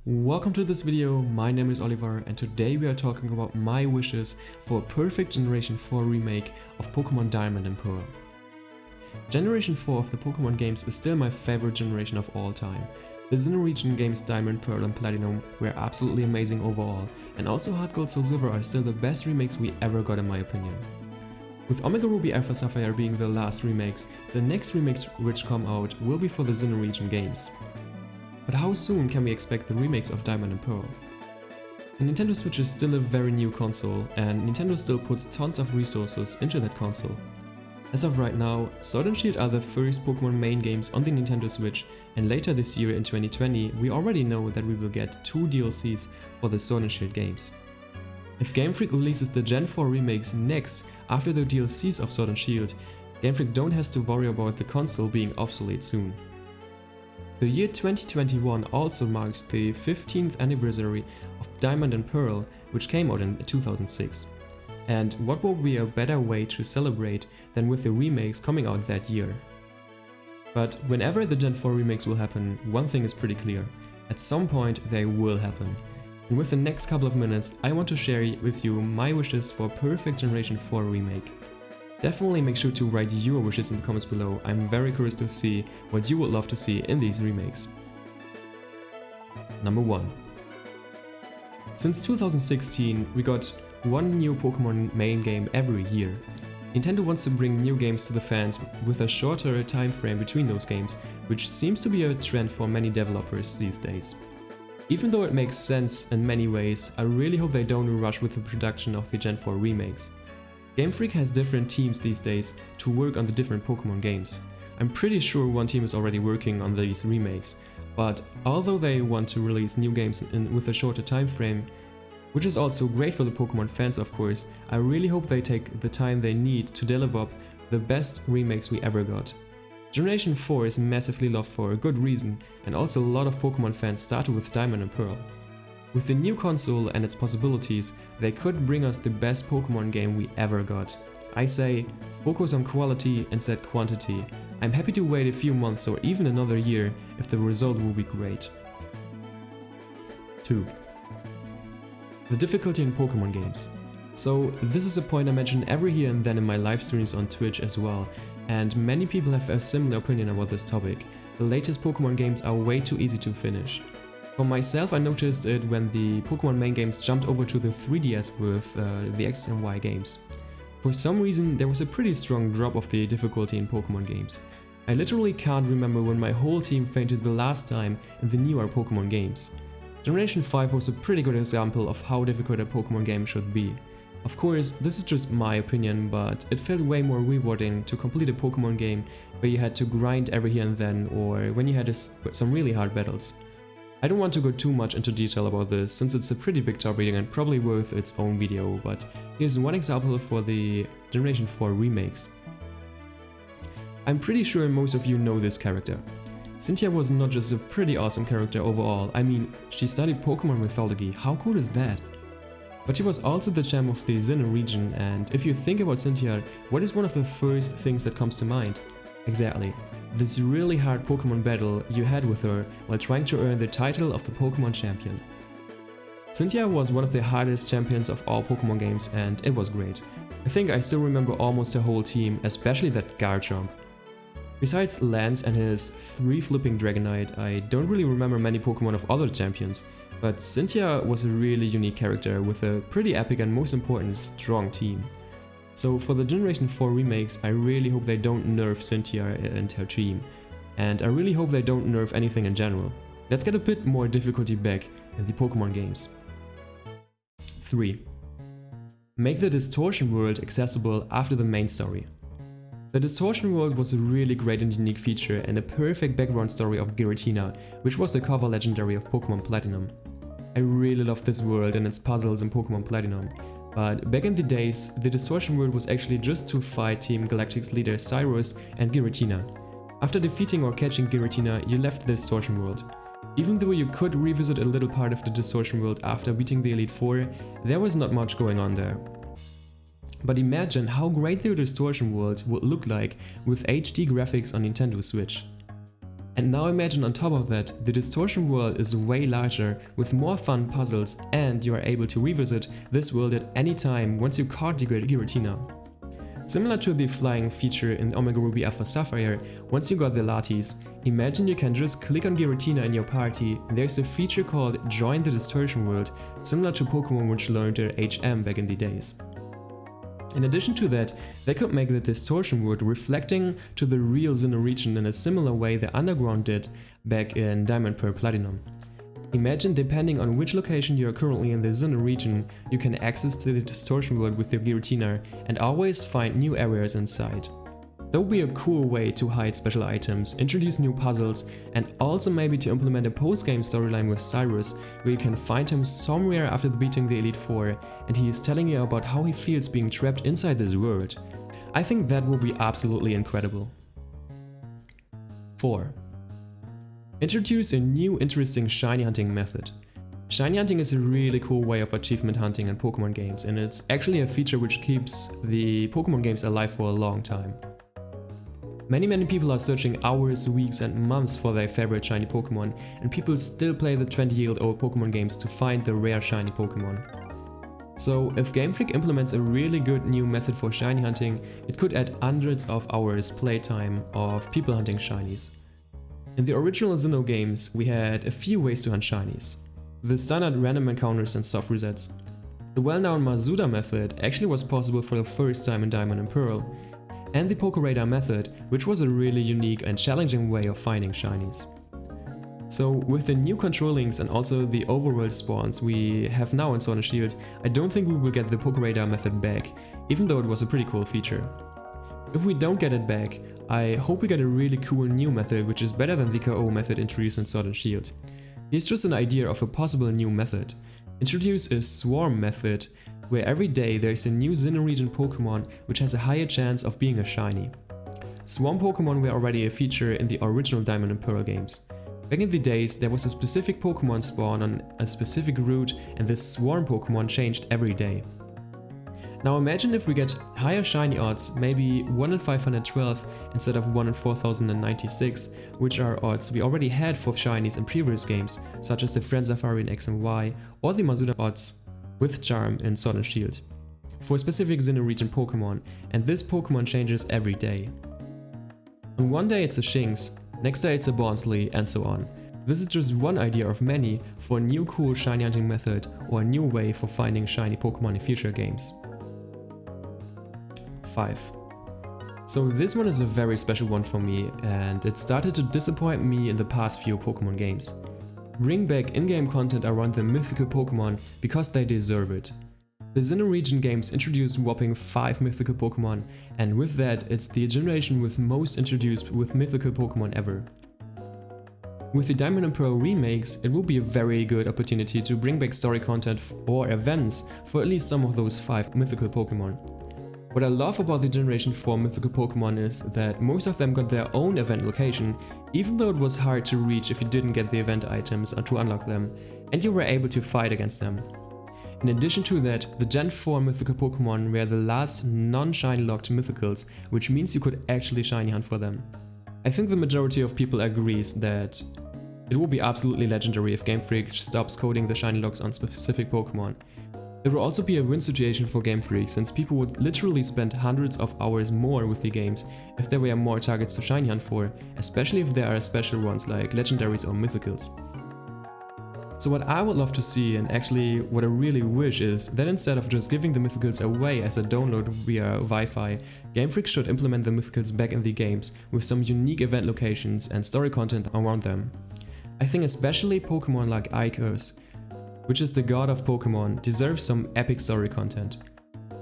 Welcome to this video, my name is Oliver and today we are talking about my wishes for a perfect Generation 4 remake of Pokemon Diamond and Pearl. Generation 4 of the Pokemon games is still my favorite generation of all time. The Sinnoh region games Diamond, Pearl and Platinum were absolutely amazing overall, and also Heart Gold, Soul Silver are still the best remakes we ever got in my opinion. With Omega Ruby Alpha Sapphire being the last remakes, the next remakes which come out will be for the Sinnoh region games. But how soon can we expect the remakes of Diamond and Pearl? The Nintendo Switch is still a very new console, and Nintendo still puts tons of resources into that console. As of right now, Sword and Shield are the first Pokemon main games on the Nintendo Switch, and later this year in 2020 we already know that we will get 2 DLCs for the Sword and Shield games. If Game Freak releases the Gen 4 remakes next after the DLCs of Sword and Shield, Game Freak don't have to worry about the console being obsolete soon. The year 2021 also marks the 15th anniversary of Diamond and Pearl, which came out in 2006. And what will be a better way to celebrate than with the remakes coming out that year? But whenever the Gen 4 remakes will happen, one thing is pretty clear. At some point they will happen. And with the next couple of minutes, I want to share with you my wishes for a perfect Generation 4 remake. Definitely make sure to write your wishes in the comments below. I'm very curious to see what you would love to see in these remakes. Number 1. Since 2016, we got one new Pokemon main game every year. Nintendo wants to bring new games to the fans with a shorter time frame between those games, which seems to be a trend for many developers these days. Even though it makes sense in many ways, I really hope they don't rush with the production of the Gen 4 remakes. Game Freak has different teams these days to work on the different Pokemon games. I'm pretty sure one team is already working on these remakes, but although they want to release new games with a shorter time frame, which is also great for the Pokemon fans of course, I really hope they take the time they need to develop the best remakes we ever got. Generation 4 is massively loved for a good reason, and also a lot of Pokemon fans started with Diamond and Pearl. With the new console and its possibilities, they could bring us the best Pokemon game we ever got. I say, focus on quality instead quantity. I'm happy to wait a few months or even another year if the result will be great. 2. The difficulty in Pokemon games. So this is a point I mention every here and then in my live streams on Twitch as well, and many people have a similar opinion about this topic. The latest Pokemon games are way too easy to finish. For myself, I noticed it when the Pokemon main games jumped over to the 3DS with the X and Y games. For some reason, there was a pretty strong drop of the difficulty in Pokemon games. I literally can't remember when my whole team fainted the last time in the newer Pokemon games. Generation 5 was a pretty good example of how difficult a Pokemon game should be. Of course, this is just my opinion, but it felt way more rewarding to complete a Pokemon game where you had to grind every here and then, or when you had some really hard battles. I don't want to go too much into detail about this, since it's a pretty big topic and probably worth its own video, but here's one example for the Generation 4 remakes. I'm pretty sure most of you know this character. Cynthia was not just a pretty awesome character overall, I mean, she studied Pokemon mythology, how cool is that? But she was also the champ of the Sinnoh region, and if you think about Cynthia, what is one of the first things that comes to mind? Exactly. This really hard Pokemon battle you had with her while trying to earn the title of the Pokemon champion. Cynthia was one of the hardest champions of all Pokemon games and it was great. I think I still remember almost the whole team, especially that Garchomp. Besides Lance and his 3 flipping Dragonite, I don't really remember many Pokemon of other champions, but Cynthia was a really unique character with a pretty epic and most important, strong team. So for the Generation 4 remakes, I really hope they don't nerf Cynthia and her team, and I really hope they don't nerf anything in general. Let's get a bit more difficulty back in the Pokemon games. 3. Make the Distortion World accessible after the main story. The Distortion World was a really great and unique feature and a perfect background story of Giratina, which was the cover legendary of Pokemon Platinum. I really love this world and its puzzles in Pokemon Platinum. But back in the days, the Distortion World was actually just to fight Team Galactic's leader Cyrus and Giratina. After defeating or catching Giratina, you left the Distortion World. Even though you could revisit a little part of the Distortion World after beating the Elite Four, there was not much going on there. But imagine how great the Distortion World would look like with HD graphics on Nintendo Switch. And now imagine on top of that, the Distortion World is way larger, with more fun puzzles, and you are able to revisit this world at any time once you caught the Giratina. Similar to the flying feature in Omega Ruby Alpha Sapphire, once you got the Latis, imagine you can just click on Giratina in your party, and there's a feature called Join the Distortion World, similar to Pokemon which learned their HM back in the days. In addition to that, they could make the Distortion World reflecting to the real Sinnoh region in a similar way the Underground did back in Diamond Pearl Platinum. Imagine, depending on which location you are currently in the Sinnoh region, you can access to the Distortion World with your Giratina and always find new areas inside. That would be a cool way to hide special items, introduce new puzzles, and also maybe to implement a post-game storyline with Cyrus, where you can find him somewhere after beating the Elite Four, and he is telling you about how he feels being trapped inside this world. I think that would be absolutely incredible. 4. Introduce a new interesting shiny hunting method. Shiny hunting is a really cool way of achievement hunting in Pokemon games, and it's actually a feature which keeps the Pokemon games alive for a long time. Many people are searching hours, weeks and months for their favorite shiny Pokemon, and people still play the 20-year-old Pokemon games to find the rare shiny Pokemon. So if Game Freak implements a really good new method for shiny hunting, it could add hundreds of hours playtime of people hunting shinies. In the original Sinnoh games, we had a few ways to hunt shinies. The standard random encounters and soft resets. The well-known Masuda method actually was possible for the first time in Diamond and Pearl, and the Pokeradar method, which was a really unique and challenging way of finding shinies. So with the new control links and also the overworld spawns we have now in Sword and Shield, I don't think we will get the Pokeradar method back, even though it was a pretty cool feature. If we don't get it back, I hope we get a really cool new method which is better than the KO method introduced in Sword and Shield. Here's just an idea of a possible new method. Introduce a swarm method, where every day there is a new Sinnoh region Pokemon which has a higher chance of being a shiny. Swarm Pokemon were already a feature in the original Diamond and Pearl games. Back in the days, there was a specific Pokemon spawn on a specific route, and this swarm Pokemon changed every day. Now imagine if we get higher shiny odds, maybe 1 in 512 instead of 1 in 4096, which are odds we already had for shinies in previous games, such as the Friend Safari in X and Y, or the Masuda odds with Charm in Sword and Shield, for a specific Sinnoh region Pokemon, and this Pokemon changes every day. On one day it's a Shinx, next day it's a Bonsly, and so on. This is just one idea of many for a new cool shiny hunting method or a new way for finding shiny Pokemon in future games. 5. So this one is a very special one for me, and it started to disappoint me in the past few Pokemon games. Bring back in-game content around the mythical Pokemon because they deserve it. The Sinnoh region games introduced whopping 5 mythical Pokemon, and with that it's the generation with most introduced with mythical Pokemon ever. With the Diamond and Pearl remakes, it will be a very good opportunity to bring back story content or events for at least some of those 5 mythical Pokemon. What I love about the Generation 4 mythical Pokemon is that most of them got their own event location, even though it was hard to reach if you didn't get the event items or to unlock them, and you were able to fight against them. In addition to that, the Gen 4 mythical Pokemon were the last non-shiny locked mythicals, which means you could actually shiny hunt for them. I think the majority of people agrees that it will be absolutely legendary if Game Freak stops coding the shiny locks on specific Pokemon. It will also be a win situation for Game Freak, since people would literally spend hundreds of hours more with the games if there were more targets to shiny hunt for, especially if there are special ones like legendaries or mythicals. So what I would love to see, and actually what I really wish, is that instead of just giving the mythicals away as a download via Wi-Fi, Game Freak should implement the mythicals back in the games with some unique event locations and story content around them. I think especially Pokemon like Arceus, which is the god of Pokemon, deserves some epic story content.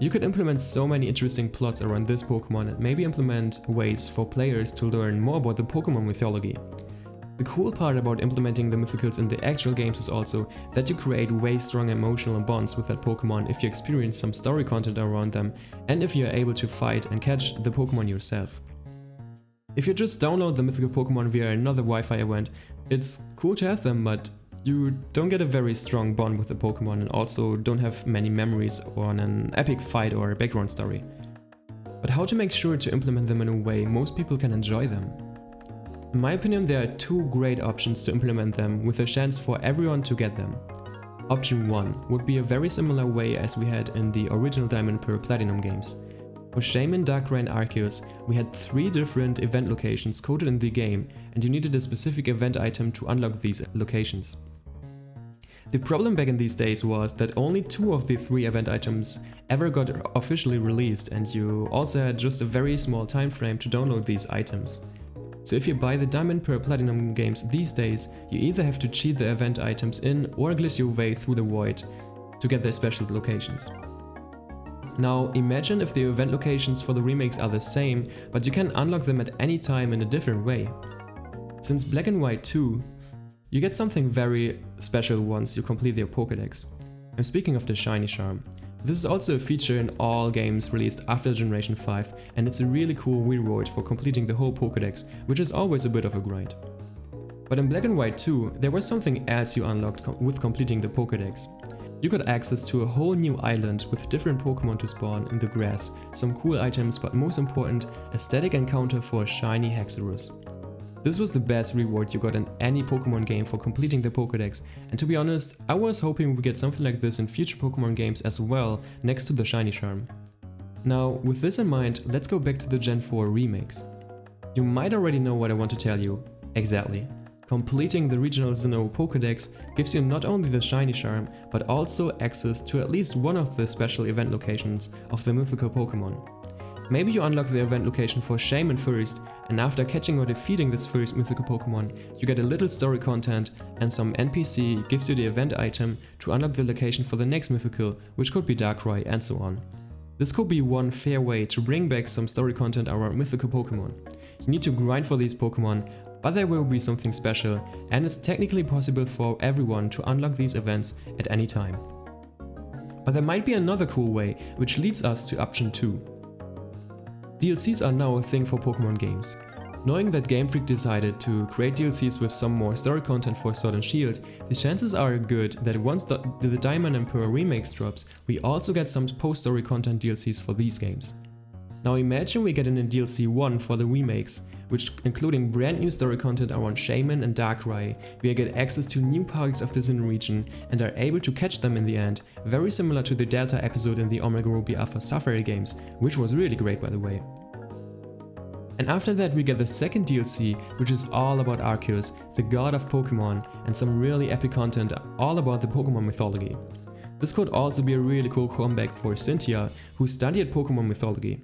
You could implement so many interesting plots around this Pokemon and maybe implement ways for players to learn more about the Pokemon mythology. The cool part about implementing the mythicals in the actual games is also that you create way stronger emotional bonds with that Pokemon if you experience some story content around them and if you are able to fight and catch the Pokemon yourself. If you just download the mythical Pokemon via another Wi-Fi event, it's cool to have them, but you don't get a very strong bond with the Pokemon and also don't have many memories on an epic fight or a background story. But how to make sure to implement them in a way most people can enjoy them? In my opinion, there are two great options to implement them with a chance for everyone to get them. Option 1 would be a very similar way as we had in the original Diamond and Pearl Platinum games. For Shaman, Darkrai and Arceus, we had 3 different event locations coded in the game, and you needed a specific event item to unlock these locations. The problem back in these days was that only 2 of the 3 event items ever got officially released, and you also had just a very small time frame to download these items. So if you buy the Diamond Pearl Platinum games these days, you either have to cheat the event items in or glitch your way through the void to get their special locations. Now imagine if the event locations for the remakes are the same, but you can unlock them at any time in a different way. Since Black and White 2, you get something very special once you complete their Pokédex. I'm speaking of the Shiny Charm. This is also a feature in all games released after Generation 5, and it's a really cool reward for completing the whole Pokédex, which is always a bit of a grind. But in Black and White 2, there was something else you unlocked with completing the Pokédex. You got access to a whole new island with different Pokémon to spawn in the grass, some cool items, but most important, a static encounter for a shiny Hexerus. This was the best reward you got in any Pokémon game for completing the Pokédex, and to be honest, I was hoping we get something like this in future Pokémon games as well, next to the Shiny Charm. Now, with this in mind, let's go back to the Gen 4 remakes. You might already know what I want to tell you. Exactly. Completing the Regional Sinnoh Pokédex gives you not only the Shiny Charm, but also access to at least one of the special event locations of the mythical Pokémon. Maybe you unlock the event location for Shaman first, and after catching or defeating this first mythical Pokémon, you get a little story content, and some NPC gives you the event item to unlock the location for the next mythical, which could be Darkrai and so on. This could be one fair way to bring back some story content around mythical Pokémon. You need to grind for these Pokémon, but there will be something special, and it's technically possible for everyone to unlock these events at any time. But there might be another cool way, which leads us to option 2. DLCs are now a thing for Pokémon games. Knowing that Game Freak decided to create DLCs with some more story content for Sword and Shield, the chances are good that once the Diamond and Pearl remakes drops, we also get some post-story content DLCs for these games. Now imagine we get in a DLC 1 for the remakes, which including brand new story content around Shaman and Darkrai, we get access to new parts of the Sinnoh region and are able to catch them in the end, very similar to the Delta episode in the Omega Ruby Alpha Safari games, which was really great by the way. And after that we get the second DLC, which is all about Arceus, the god of Pokemon, and some really epic content all about the Pokemon mythology. This could also be a really cool comeback for Cynthia, who studied Pokemon mythology.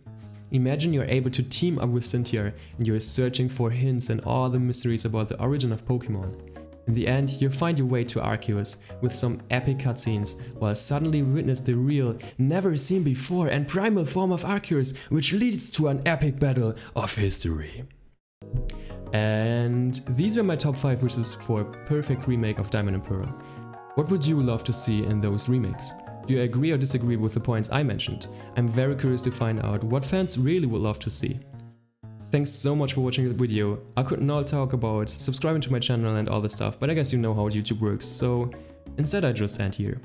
Imagine you're able to team up with Cynthia and you're searching for hints and all the mysteries about the origin of Pokemon. In the end, you find your way to Arceus with some epic cutscenes, while suddenly witness the real, never seen before and primal form of Arceus, which leads to an epic battle of history. And these were my top 5 wishes for a perfect remake of Diamond and Pearl. What would you love to see in those remakes? Do you agree or disagree with the points I mentioned? I'm very curious to find out what fans really would love to see. Thanks so much for watching the video. I could not talk about subscribing to my channel and all this stuff, but I guess you know how YouTube works, so instead I just end here.